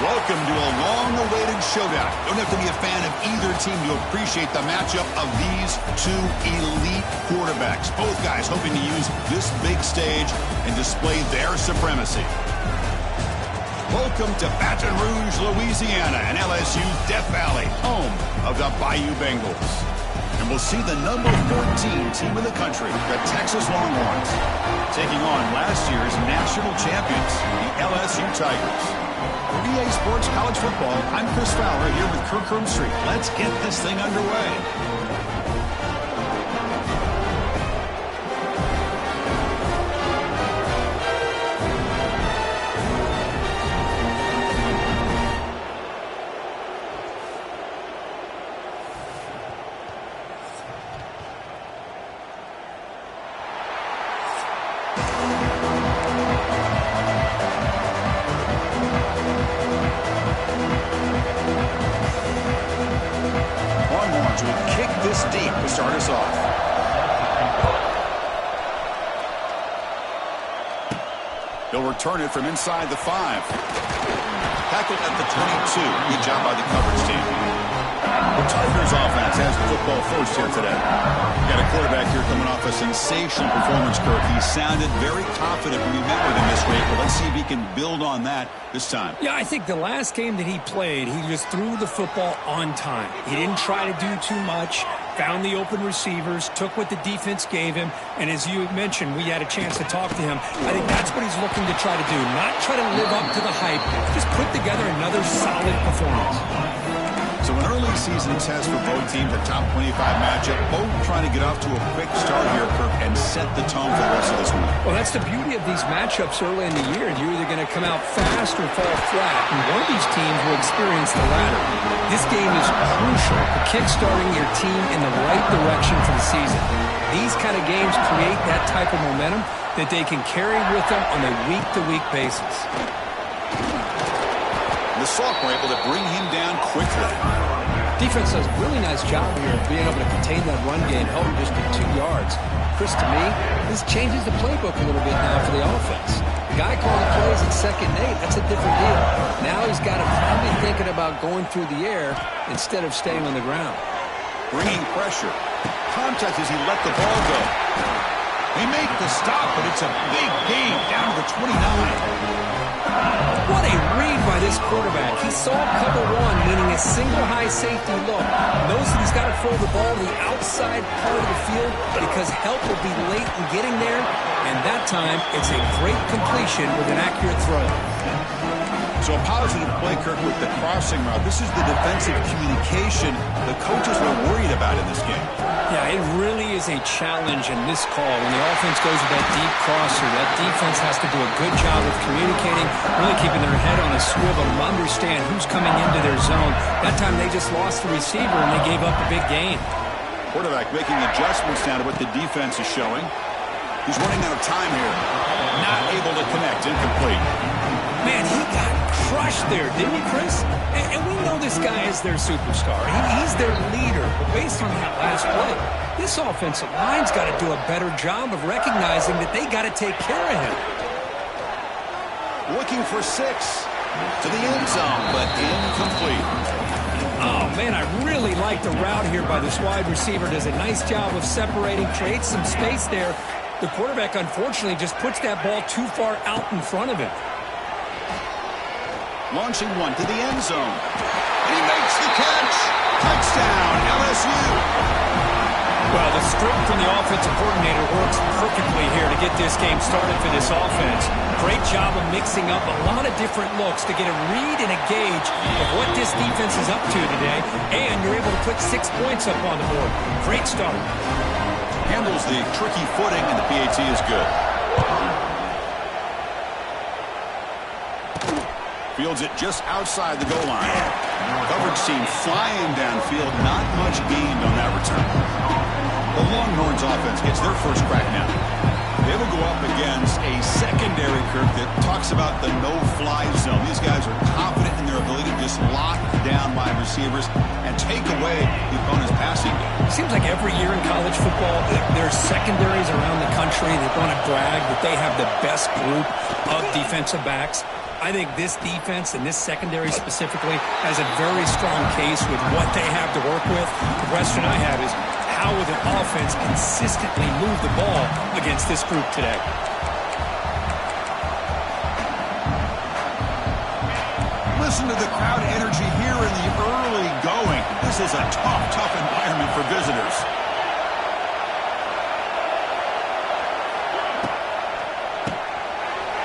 Welcome to a long-awaited showdown. You don't have to be a fan of either team to appreciate the matchup of these two elite quarterbacks. Both guys hoping to use this big stage and display their supremacy. Welcome to Baton Rouge, Louisiana, and LSU's Death Valley, home of the Bayou Bengals. And we'll see the number 14 team in the country, the Texas Longhorns, taking on last year's national champions, the LSU Tigers. For EA Sports College Football, I'm Chris Fowler here with Kirk Herbstreit. Let's get this thing underway. This deep to start us off. He'll return it from inside the 5. Tackled at the 22. Good job by the coverage team. The Tigers offense has the football first here today. Got a quarterback here coming off a sensational performance, Kirk. He sounded very confident when we met with him this week, but let's see if he can build on that this time. Yeah, I think the last game that he played, he just threw the football on time. He didn't try to do too much, found the open receivers, took what the defense gave him, and as you mentioned, we had a chance to talk to him. I think that's what he's looking to try to do, not try to live up to the hype, just put together another solid performance. So an early season test for both teams, a top 25 matchup, both trying to get off to a quick start here, Kirk, and set the tone for the rest of this week. Well, that's the beauty of these matchups early in the year. You're either going to come out fast or fall flat, and one of these teams will experience the latter. This game is crucial for kickstarting your team in the right direction for the season. These kind of games create that type of momentum that they can carry with them on a week-to-week basis. The sophomore able to bring him down quickly. Defense does a really nice job here of being able to contain that run game, held him just to 2 yards. Chris, to me, this changes the playbook a little bit now for the offense. The guy calling the plays at 2nd and 8, that's a different deal. Now he's got to probably thinking about going through the air instead of staying on the ground. Bringing pressure. Contact as he let the ball go. They make the stop, but it's a big gain down to the 29. What a read by this quarterback. He saw cover 1, meaning a single high safety look. Knows that he's got to throw the ball to the outside part of the field because help will be late in getting there. And that time, it's a great completion with an accurate throw. So a positive play, Kirk, with the crossing route. This is the defensive communication the coaches were worried about in this game. Yeah, it really is a challenge in this call. When the offense goes with that deep crosser, that defense has to do a good job of communicating, really keeping their head on a swivel to understand who's coming into their zone. That time they just lost the receiver and they gave up a big gain. Quarterback making adjustments down to what the defense is showing. He's running out of time here. Not able to connect. Incomplete. Man, he got crushed there, didn't he, Chris? And we know this guy is their superstar. He's their leader. But based on that last play, this offensive line's got to do a better job of recognizing that they got to take care of him. Looking for 6 to the end zone, but incomplete. Oh, man, I really like the route here by this wide receiver. Does a nice job of separating, creates some space there. The quarterback, unfortunately, just puts that ball too far out in front of him. Launching one to the end zone. And he makes the catch. Touchdown, LSU. Well, the script from the offensive coordinator works perfectly here to get this game started for this offense. Great job of mixing up a lot of different looks to get a read and a gauge of what this defense is up to today. And you're able to put 6 points up on the board. Great start. Handles the tricky footing, and the PAT is good. Fields it just outside the goal line. Coverage team flying downfield. Not much gained on that return. The Longhorns offense gets their first crack now. They will go up against a secondary, Kirk, that talks about the no-fly zone. These guys are confident in their ability to just lock down wide receivers and take away the opponent's passing game. Seems like every year in college football, there's secondaries around the country that want to brag that they have the best group of defensive backs. I think this defense and this secondary specifically has a very strong case with what they have to work with. The question I have is, how will the offense consistently move the ball against this group today? Listen to the crowd energy here in the early going. This is a tough environment for visitors.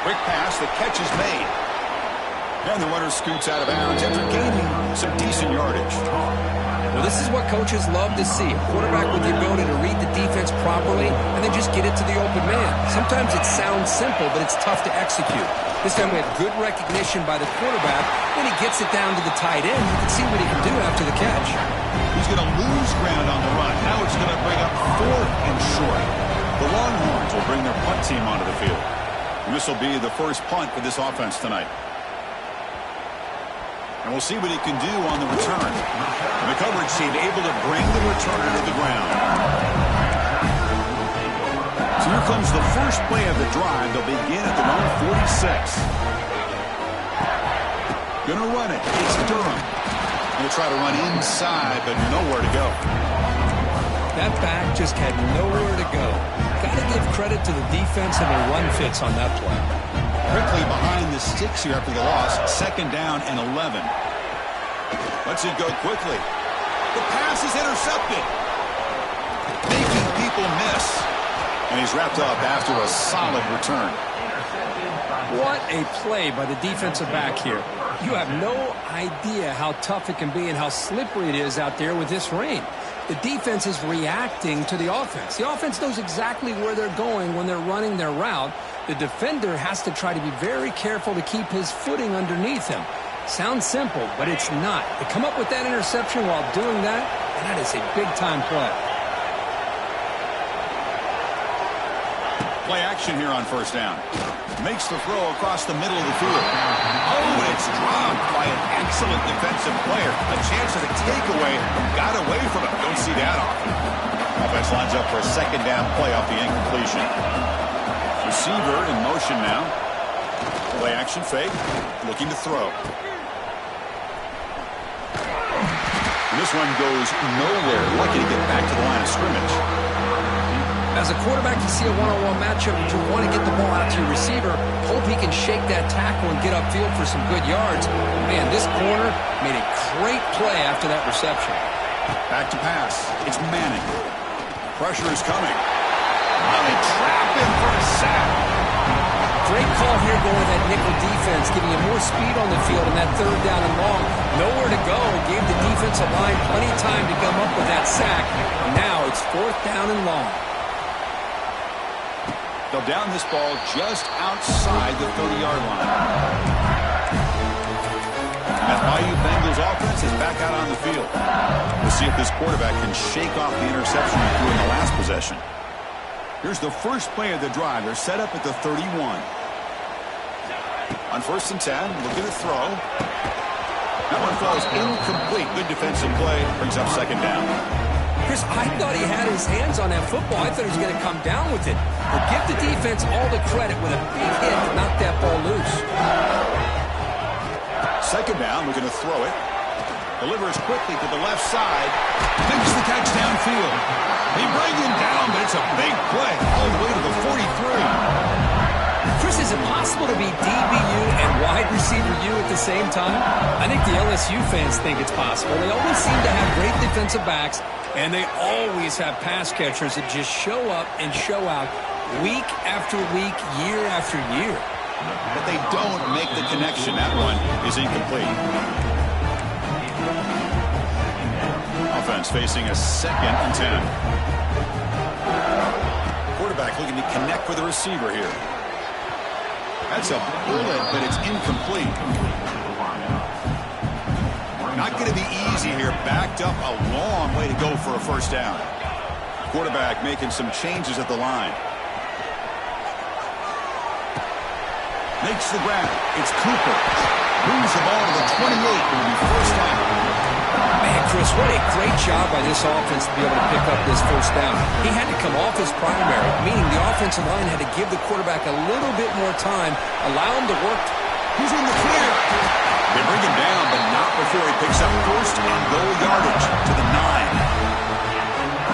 Quick pass, the catch is made. And the runner scoots out of bounds after gaining some decent yardage. Well, this is what coaches love to see. A quarterback with the ability to read the defense properly and then just get it to the open man. Sometimes it sounds simple, but it's tough to execute. This time we have good recognition by the quarterback. When he gets it down to the tight end, you can see what he can do after the catch. He's going to lose ground on the run. Now it's going to bring up 4th and short. The Longhorns will bring their punt team onto the field. And this will be the first punt for this offense tonight. And we'll see what he can do on the return. And the coverage team able to bring the returner to the ground. So here comes the first play of the drive. They'll begin at their own 46. Gonna run it. It's Durham. Gonna try to run inside, but nowhere to go. That back just had nowhere to go. Got to give credit to the defense and their run fits on that play. Quickly behind the sticks here after the loss. 2nd down and 11. Lets it go quickly. The pass is intercepted. Making people miss. And he's wrapped up after a solid return. What a play by the defensive back here. You have no idea how tough it can be and how slippery it is out there with this rain. The defense is reacting to the offense. The offense knows exactly where they're going when they're running their route. The defender has to try to be very careful to keep his footing underneath him. Sounds simple, but it's not. To come up with that interception while doing that, and that is a big-time play. Play action here on 1st down. Makes the throw across the middle of the field. Oh, and it's dropped by an excellent defensive player. A chance at a takeaway. Got away from it. Don't see that often. Offense lines up for a 2nd down play off the incompletion. Receiver in motion now. Play action fake. Looking to throw. And this one goes nowhere. Lucky to get back to the line of scrimmage. As a quarterback, you see a one-on-one matchup, but you want to get the ball out to your receiver. Hope he can shake that tackle and get upfield for some good yards. Man, this corner made a great play after that reception. Back to pass. It's Manning. Pressure is coming. Oh, they trap him for a sack. Great call here going with that nickel defense, giving him more speed on the field in that 3rd down and long. Nowhere to go. It gave the defensive line plenty of time to come up with that sack. Now it's 4th down and long. They'll down this ball just outside the 30-yard line. That Bayou Bengals offense is back out on the field. We'll see if this quarterback can shake off the interception he threw in the last possession. Here's the first play of the drive. They're set up at the 31. On 1st and 10, looking to throw. That one falls incomplete. Good defensive play. Brings up 2nd down. Chris, I thought he had his hands on that football. I thought he was going to come down with it. But give the defense all the credit with a big hit to knock that ball loose. 2nd down, looking to throw it. Delivers quickly to the left side. Makes the catch downfield. They bring him down, but it's a big play all the way to the 43. Chris, is it possible to be DBU and wide receiver U at the same time? I think the LSU fans think it's possible. They always seem to have great defensive backs, and they always have pass catchers that just show up and show out week after week, year after year. But they don't make the connection. That one is incomplete. Offense facing a 2nd and 10. Quarterback looking to connect with the receiver here. That's a bullet, but it's incomplete. Not going to be easy here. Backed up a long way to go for a 1st down. Quarterback making some changes at the line. Makes the grab. It's Cooper. Moves the ball to the 28. Will be 1st down. Man, Chris, what a great job by this offense to be able to pick up this 1st down. He had to come off his primary, meaning the offensive line had to give the quarterback a little bit more time, allow him to work He's in the clear. They bring him down, but not before he picks up first and goal yardage to the 9.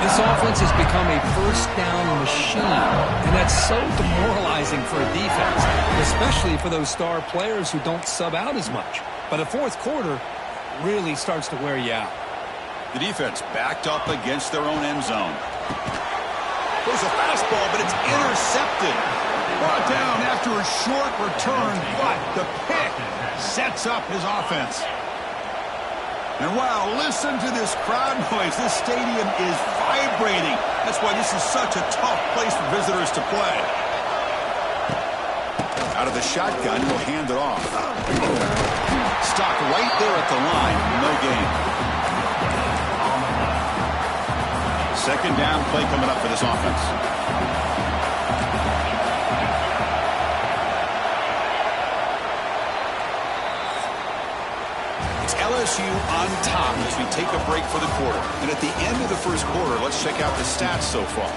This offense has become a first down machine, and that's so demoralizing for a defense, especially for those star players who don't sub out as much. But the fourth quarter really starts to wear you out. The defense backed up against their own end zone. There's a fastball, but it's intercepted. Brought down after a short return, but the pick sets up his offense. And wow, listen to this crowd noise. This stadium is vibrating. That's why this is such a tough place for visitors to play. Out of the shotgun, he'll hand it off. Stopped right there at the line. No gain. Second down play coming up for this offense. LSU on top as we take a break for the quarter. And at the end of the first quarter, let's check out the stats so far.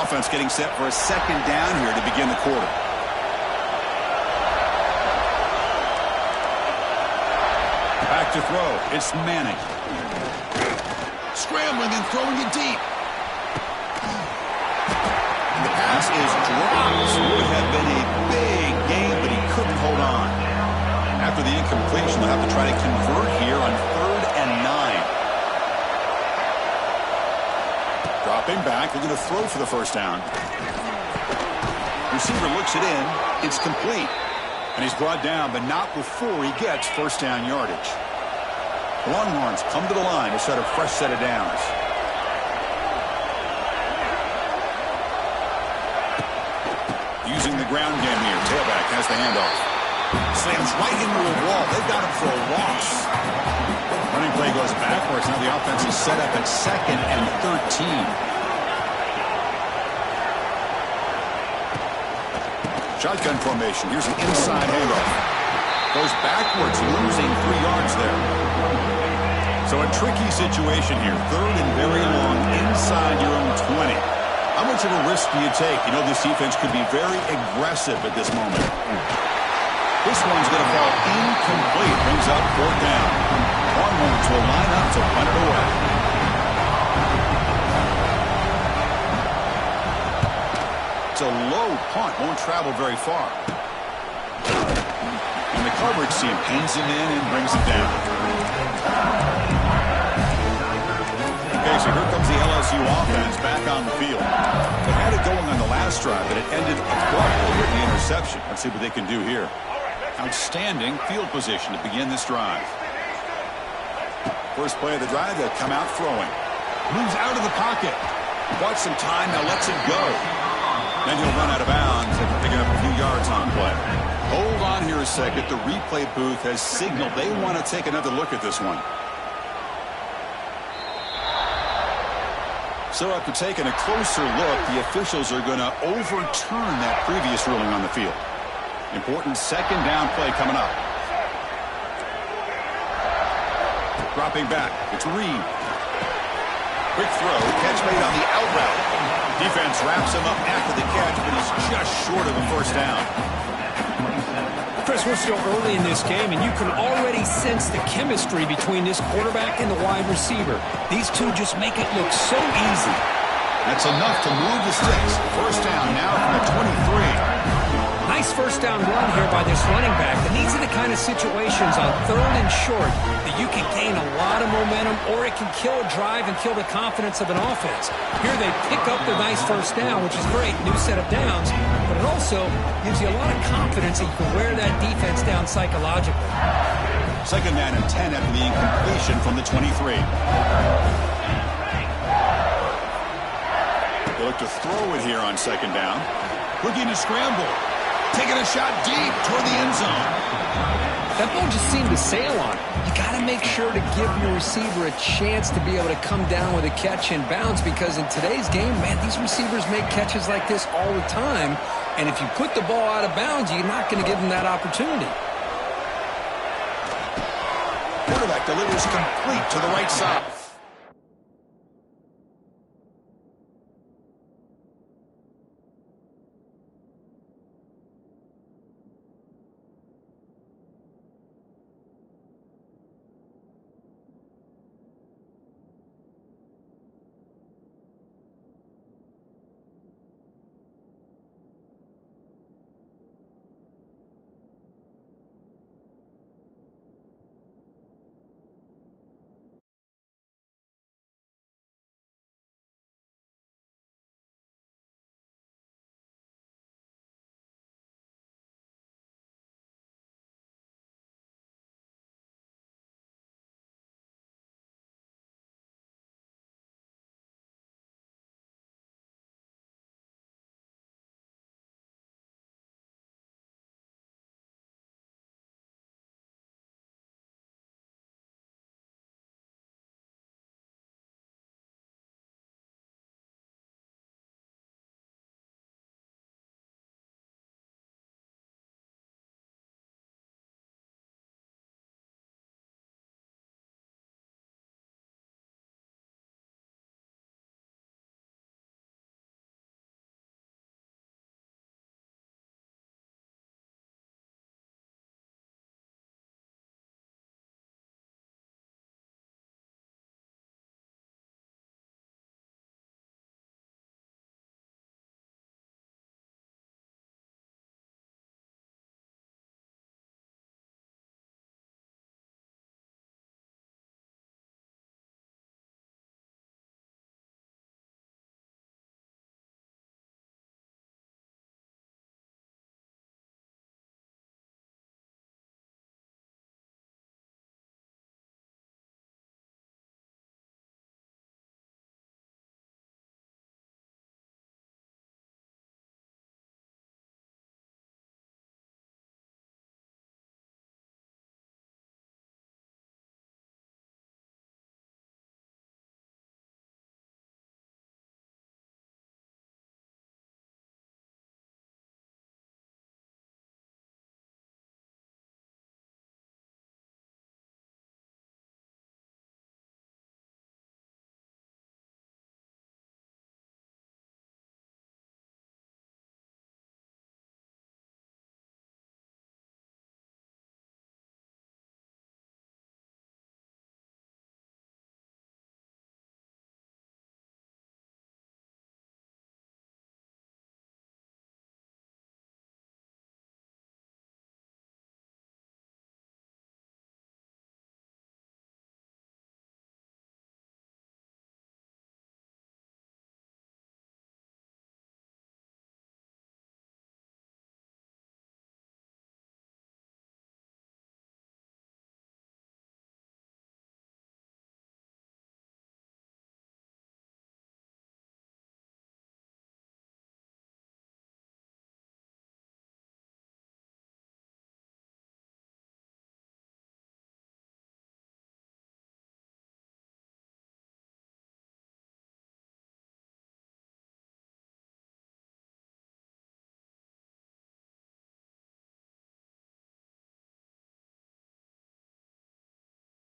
Offense getting set for a second down here to begin the quarter. Back to throw. It's Manning. Scrambling and throwing it deep. And the pass is dropped. Would have been a big game, but he couldn't hold on. After the incompletion, they'll have to try to convert here on 3rd and 9. Dropping back. They're going to throw for the first down. Receiver looks it in. It's complete. And he's brought down, but not before he gets first down yardage. The Longhorns come to the line to set a fresh set of downs. Using the ground game here. Tailback has the handoff. Slams right into a wall. They've got him for a loss. Running play goes backwards. Now the offense is set up at 2nd and 13. Shotgun formation. Here's an inside handoff. Goes backwards, losing 3 yards there. So a tricky situation here. 3rd and very long inside your own 20. How much of a risk do you take? You know this defense could be very aggressive at this moment. This one's going to fall incomplete. Brings up 4th down. Longhorns will line up to punt it away. It's a low punt. Won't travel very far. And the coverage team pins him in and brings him down. Okay, so here comes the LSU offense back on the field. They had it going on the last drive, but it ended abruptly with the interception. Let's see what they can do here. Outstanding field position to begin this drive. First play of the drive, they'll come out throwing. Moves out of the pocket. Bought some time, now lets it go. Then he'll run out of bounds after picking up a few yards on play. Hold on here a second. The replay booth has signaled they want to take another look at this one. So after taking a closer look, the officials are going to overturn that previous ruling on the field. Important second down play coming up. Dropping back. It's Reed. Quick throw. Catch made on the out route. Defense wraps him up after the catch, but he's just short of a first down. Chris, we're still early in this game, and you can already sense the chemistry between this quarterback and the wide receiver. These two just make it look so easy. That's enough to move the sticks. First down now from the 23. Nice first down run here by this running back. And these are the kind of situations on 3rd and short that you can gain a lot of momentum, or it can kill a drive and kill the confidence of an offense. Here they pick up the nice first down, which is great, new set of downs, but it also gives you a lot of confidence that you can wear that defense down psychologically. Second down and 10 after the incompletion from the 23. They look to throw it here on second down. Looking to scramble. Taking a shot deep toward the end zone. That ball just seemed to sail on it. You got to make sure to give your receiver a chance to be able to come down with a catch and bounce, because in today's game, man, these receivers make catches like this all the time. And if you put the ball out of bounds, you're not going to give them that opportunity. delivers complete to the right side.